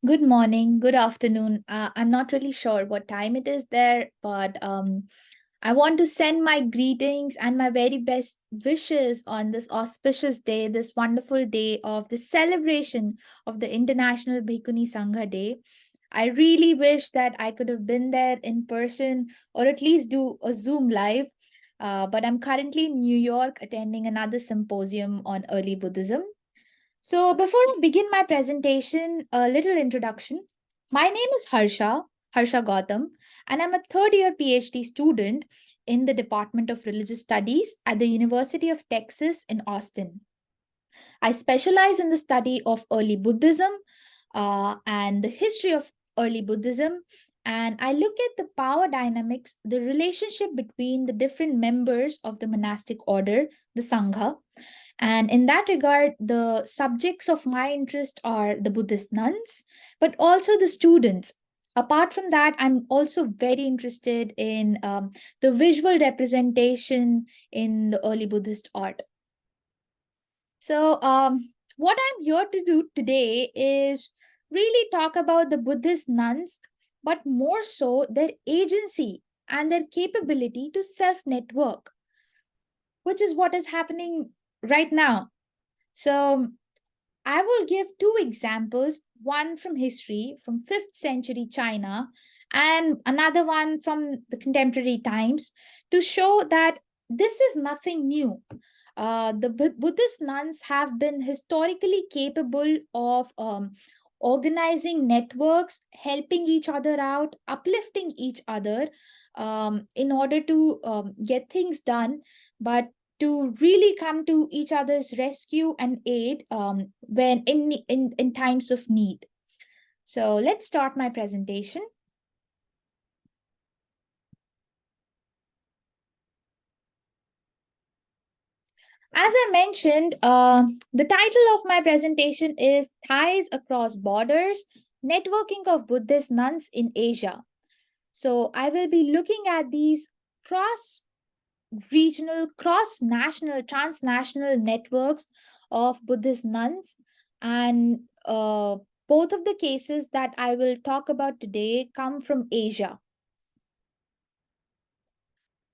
Good morning, good afternoon. I'm not really sure what time it is there, but I want to send my greetings and my very best wishes on this auspicious day, this wonderful day of the celebration of the International Bhikkhuni Sangha Day. I really wish that I could have been there in person or at least do a Zoom live. But I'm currently in New York attending another symposium on early Buddhism. So, before I begin my presentation, a little introduction. My name is Harsha Gautam, and I'm a third year PhD student in the Department of Religious Studies at the University of Texas in Austin. I specialize in the study of early Buddhism and the history of early Buddhism. And I look at the power dynamics, the relationship between the different members of the monastic order, the Sangha, and in that regard, the subjects of my interest are the Buddhist nuns, but also the students. Apart from that, I'm also very interested in the visual representation in the early Buddhist art. So, what I'm here to do today is really talk about the Buddhist nuns, but more so their agency and their capability to self network, which is what is happening right now. So, I will give two examples, one from history from 5th century China and another one from the contemporary times to show that this is nothing new. The Buddhist nuns have been historically capable of organizing networks, helping each other out, uplifting each other in order to get things done. But to really come to each other's rescue and aid when in times of need. So let's start my presentation. As I mentioned, the title of my presentation is Ties Across Borders, Networking of Buddhist Nuns in Asia. So I will be looking at these cross regional, cross national, transnational networks of Buddhist nuns. And both of the cases that I will talk about today come from Asia.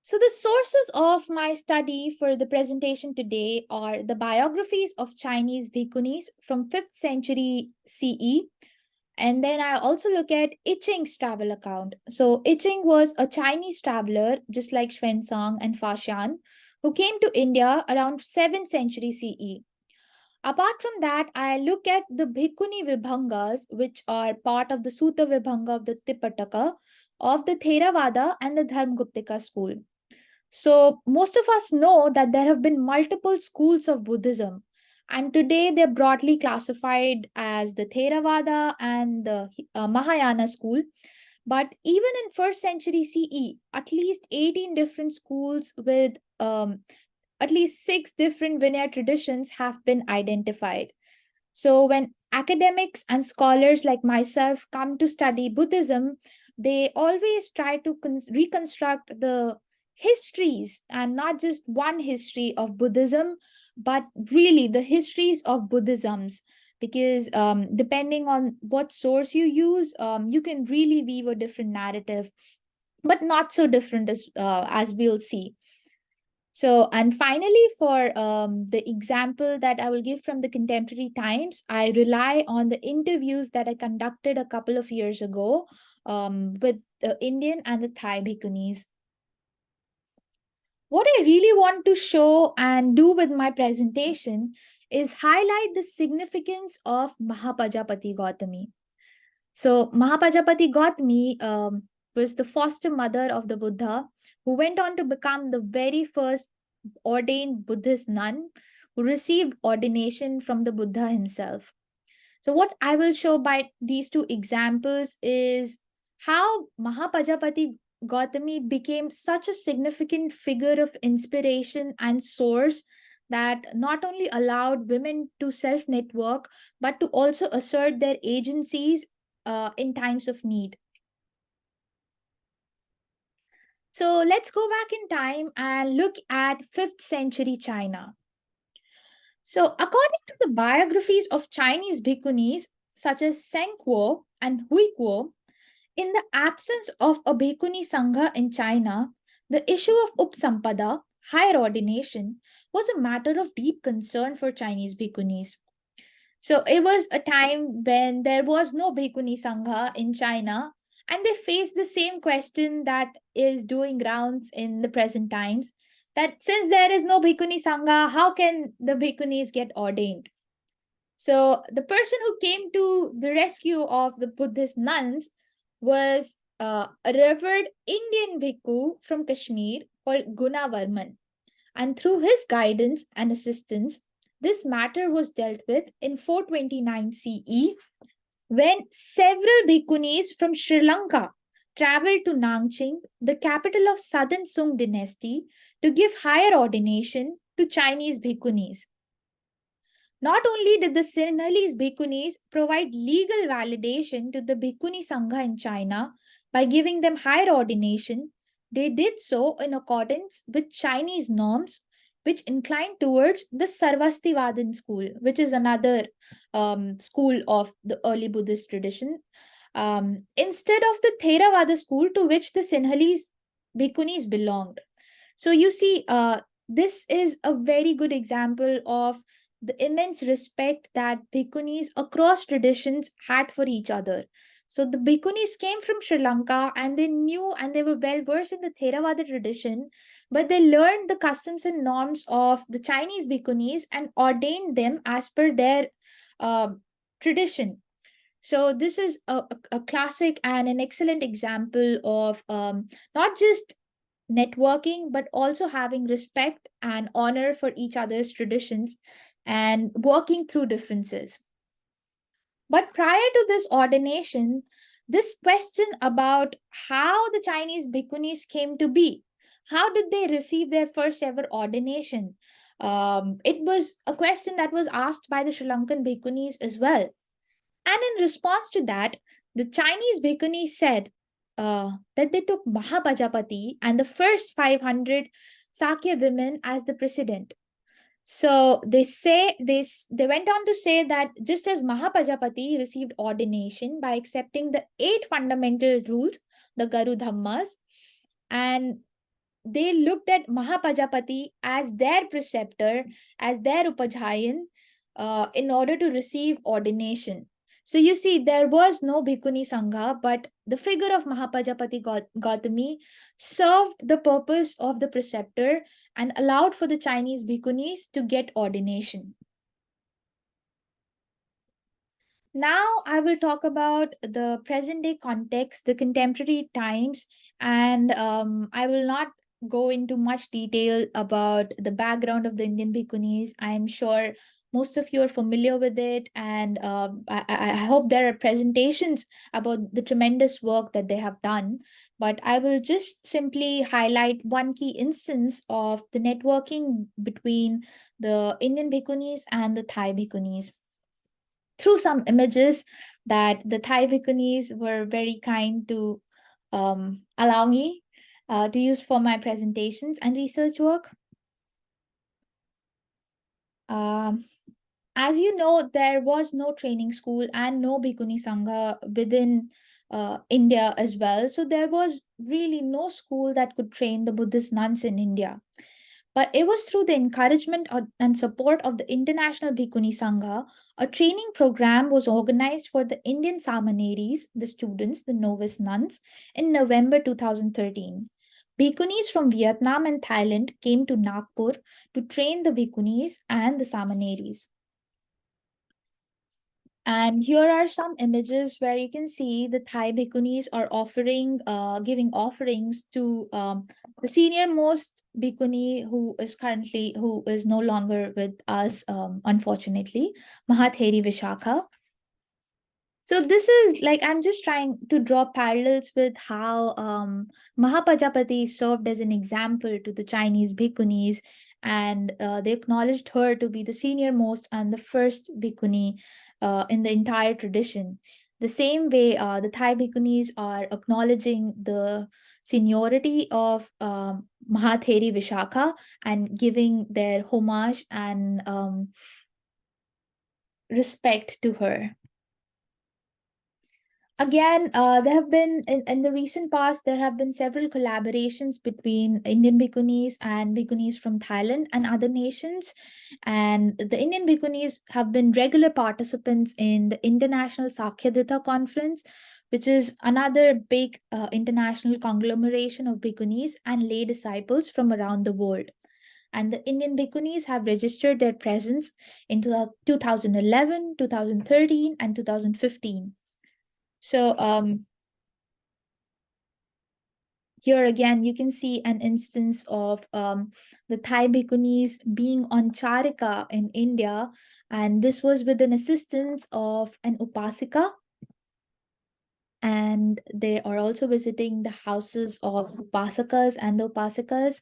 So, the sources of my study for the presentation today are the biographies of Chinese bhikkhunis from 5th century CE. And then I also look at I Ching's travel account. So I Ching was a Chinese traveler, just like Xuanzang and Fa Xian, who came to India around 7th century CE. Apart from that, I look at the Bhikkhuni Vibhangas, which are part of the Sutta Vibhanga of the Tipitaka, of the Theravada and the Dharmaguptika school. So, most of us know that there have been multiple schools of Buddhism, and today they're broadly classified as the Theravada and the Mahayana school. But even in first century CE, at least 18 different schools with at least six different Vinaya traditions have been identified. So, when academics and scholars like myself come to study Buddhism, they always try to reconstruct the histories and not just one history of Buddhism, but really the histories of Buddhisms. Because depending on what source you use, you can really weave a different narrative, but not so different as we'll see. So, and finally, for the example that I will give from the contemporary times, I rely on the interviews that I conducted a couple of years ago with the Indian and the Thai bhikkhunis. What I really want to show and do with my presentation is highlight the significance of Mahapajapati Gautami. So, Mahapajapati Gautami was the foster mother of the Buddha, who went on to become the very first ordained Buddhist nun who received ordination from the Buddha himself. So, what I will show by these two examples is how Mahapajapati Gautami became such a significant figure of inspiration and source that not only allowed women to self network but to also assert their agencies in times of need. So let's go back in time and look at 5th century China. So, according to the biographies of Chinese bhikkhunis, such as Sengkuo and Huikuo, in the absence of a Bhikkhuni Sangha in China, the issue of Upsampada, higher ordination, was a matter of deep concern for Chinese Bhikkhunis. So it was a time when there was no Bhikkhuni Sangha in China, and they faced the same question that is doing rounds in the present times, that since there is no Bhikkhuni Sangha, how can the Bhikkhunis get ordained? So the person who came to the rescue of the Buddhist nuns was a revered Indian bhikkhu from Kashmir called Gunavarman. And through his guidance and assistance, this matter was dealt with in 429 CE, when several bhikkhunis from Sri Lanka traveled to Nangching, the capital of southern Sung dynasty, to give higher ordination to Chinese bhikkhunis. Not only did the Sinhalese bhikkhunis provide legal validation to the Bhikkhuni Sangha in China by giving them higher ordination, they did so in accordance with Chinese norms, which inclined towards the Sarvastivadin school, which is another school of the early Buddhist tradition, instead of the Theravada school to which the Sinhalese bhikkhunis belonged. So you see, this is a very good example of the immense respect that bhikkhunis across traditions had for each other. So the bhikkhunis came from Sri Lanka and they knew and they were well versed in the Theravada tradition, but they learned the customs and norms of the Chinese bhikkhunis and ordained them as per their uh, tradition. So this is a classic and an excellent example of not just networking, but also having respect and honor for each other's traditions and working through differences. But prior to this ordination, this question about how the Chinese bhikkhunis came to be, how did they receive their first ever ordination? It was a question that was asked by the Sri Lankan bhikkhunis as well. And in response to that, the Chinese bhikkhuni said that they took Mahapajapati and the first 500 Sakya women as the precedent. So they went on to say that just as Mahapajapati received ordination by accepting the 8 fundamental rules, the Garu Dhammas, and they looked at Mahapajapati as their preceptor, as their Upajayan, in order to receive ordination. So you see, there was no Bhikkhuni Sangha, but the figure of Mahapajapati Gautami served the purpose of the preceptor and allowed for the Chinese Bhikkhunis to get ordination. Now, I will talk about the present day context, the contemporary times, and I will not go into much detail about the background of the Indian bhikkhunis. I'm sure most of you are familiar with it, and I hope there are presentations about the tremendous work that they have done. But I will just simply highlight one key instance of the networking between the Indian bhikkhunis and the Thai bhikkhunis through some images that the Thai Bhikkhunis were very kind to allow me to use for my presentations and research work. Um, as you know, there was no training school and no Bhikkhuni Sangha within India as well. So there was really no school that could train the Buddhist nuns in India. But it was through the encouragement and support of the International Bhikkhuni Sangha, a training program was organized for the Indian Samaneris, the students, the novice nuns, in November 2013. Bhikkhunis from Vietnam and Thailand came to Nagpur to train the Bhikkhunis and the Samaneris. And here are some images where you can see the Thai bhikkhunis are giving offerings to the senior most bhikkhuni who is no longer with us, unfortunately, Mahatheri Vishakha. So this is like I'm just trying to draw parallels with how Mahapajapati served as an example to the Chinese bhikkhunis, and they acknowledged her to be the senior most and the first bhikkhuni in the entire tradition. The same way, the Thai bhikkhunis are acknowledging the seniority of Mahatheri Vishakha and giving their homage and respect to her. Again, there have been in the recent past, there have been several collaborations between Indian bhikkhunis and bhikkhunis from Thailand and other nations. And the Indian bhikkhunis have been regular participants in the International Sakhyadita Conference, which is another big international conglomeration of bhikkhunis and lay disciples from around the world. And the Indian bhikkhunis have registered their presence in 2011, 2013, and 2015. So here again, you can see an instance of the Thai bhikkhunis being on Charika in India, and this was with an assistance of an upasika, and they are also visiting the houses of upasakas and the upasikas.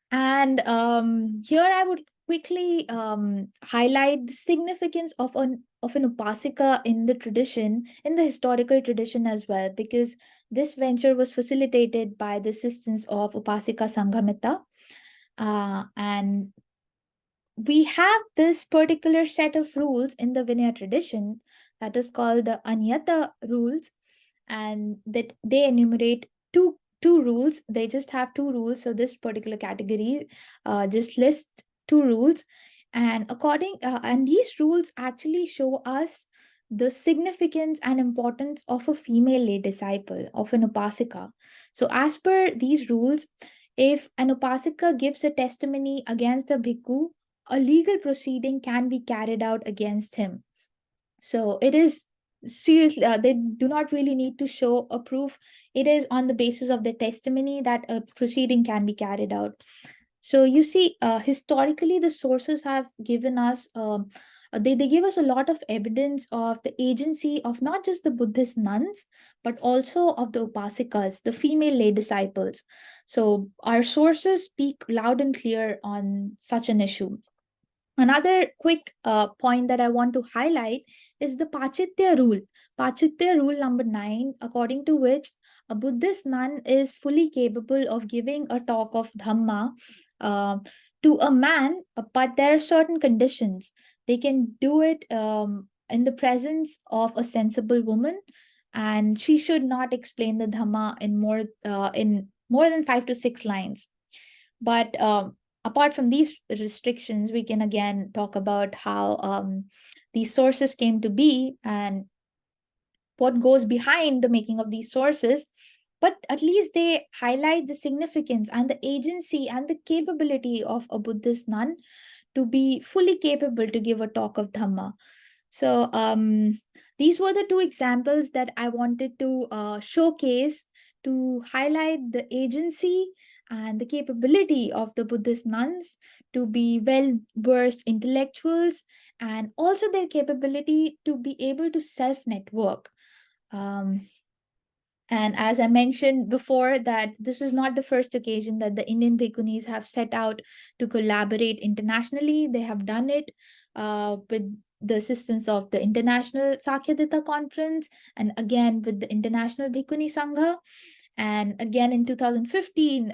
And here I would quickly highlight the significance of an upasika in the tradition, in the historical tradition as well, because this venture was facilitated by the assistance of Upasika Sanghamita. And we have this particular set of rules in the Vinaya tradition that is called the Anyata rules, and that they enumerate two rules. They just have two rules. So this particular category just lists two rules, and and these rules actually show us the significance and importance of a female lay disciple of an upasika. So as per these rules, if an upasika gives a testimony against a bhikkhu, a legal proceeding can be carried out against him. So it is seriously, they do not really need to show a proof. It is on the basis of the testimony that a proceeding can be carried out. So you see, historically, the sources have given us, they give us a lot of evidence of the agency of not just the Buddhist nuns, but also of the upasikas, the female lay disciples. So our sources speak loud and clear on such an issue. Another quick point that I want to highlight is the Pachitya rule. Pachitya rule number 9, according to which a Buddhist nun is fully capable of giving a talk of Dhamma uh, to a man, but there are certain conditions. They can do it in the presence of a sensible woman, and she should not explain the Dhamma in more than 5 to 6 lines. But apart from these restrictions, we can again talk about how these sources came to be and what goes behind the making of these sources. But at least they highlight the significance and the agency and the capability of a Buddhist nun to be fully capable to give a talk of Dhamma. So these were the two examples that I wanted to showcase to highlight the agency and the capability of the Buddhist nuns to be well versed intellectuals, and also their capability to be able to self network. Um, and as I mentioned before, that this is not the first occasion that the Indian bhikkhunis have set out to collaborate internationally. They have done it with the assistance of the International Sakhyadita Conference, and again with the International Bhikkhuni Sangha. And again in 2015,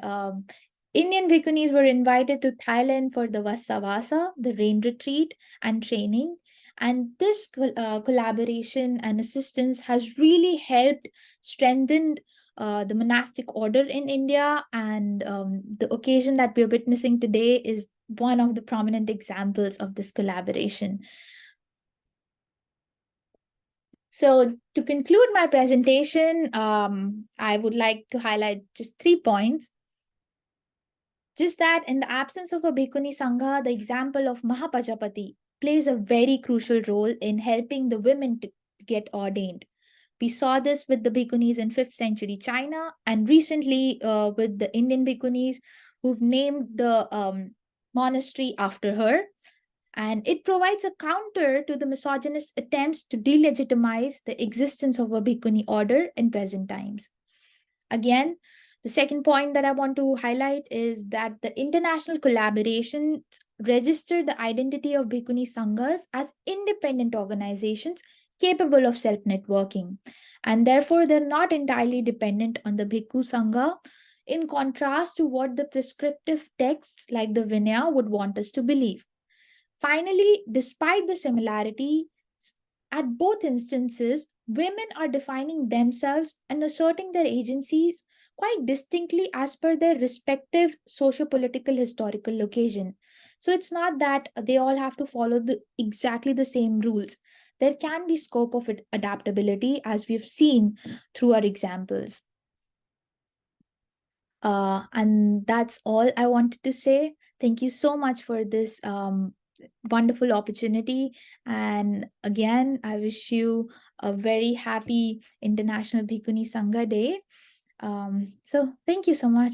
Indian bhikkhunis were invited to Thailand for the Vassavasa, the rain retreat and training. And this collaboration and assistance has really helped strengthen the monastic order in India. And the occasion that we're witnessing today is one of the prominent examples of this collaboration. So, to conclude my presentation, I would like to highlight just 3 points. Just that in the absence of a Bhikkhuni Sangha, the example of Mahapajapati plays a very crucial role in helping the women to get ordained. We saw this with the Bhikkhunis in 5th century China, and recently with the Indian Bhikkhunis who've named the monastery after her. And it provides a counter to the misogynist attempts to delegitimize the existence of a Bhikkhuni order in present times. Again, the second point that I want to highlight is that the international collaborations register the identity of Bhikkhuni Sanghas as independent organizations capable of self networking. And therefore, they're not entirely dependent on the Bhikkhu Sangha, in contrast to what the prescriptive texts like the Vinaya would want us to believe. Finally, despite the similarity, At both instances, women are defining themselves and asserting their agencies quite distinctly as per their respective socio-political historical location. So it's not that they all have to follow exactly the same rules. There can be scope of adaptability, as we've seen through our examples. And that's all I wanted to say. Thank you so much for this wonderful opportunity. And again, I wish you a very happy International Bhikkhuni Sangha Day. So thank you so much.